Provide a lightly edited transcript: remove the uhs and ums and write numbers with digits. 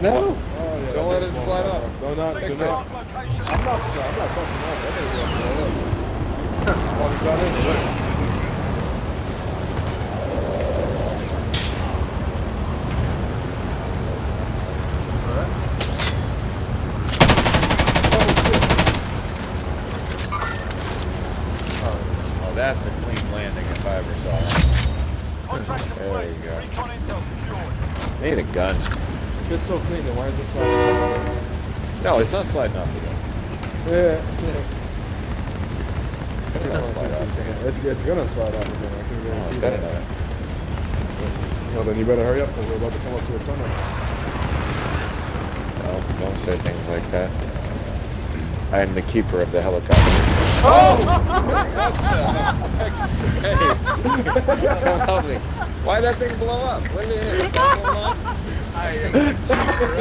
No. Oh, yeah, Don't let it slide off. No, not. Fix Do not. it. I'm not touching that. That thing's gonna blow up. Oh, we got in. Look. Oh, that's a clean landing if I ever saw one. There you go. Need a gun. If it's so clean, then why is it sliding? No, it's not sliding off again. Yeah. It's gonna slide off again. It's gonna slide off again. I can Oh, guarantee better that. not. Well, then you better hurry up because we're about to come up to a tunnel. No, don't say things like that. I am the keeper of the helicopter. Oh! Hey, come help me. Why'd that thing blow up? When did it hit? That whole lot? I am the keeper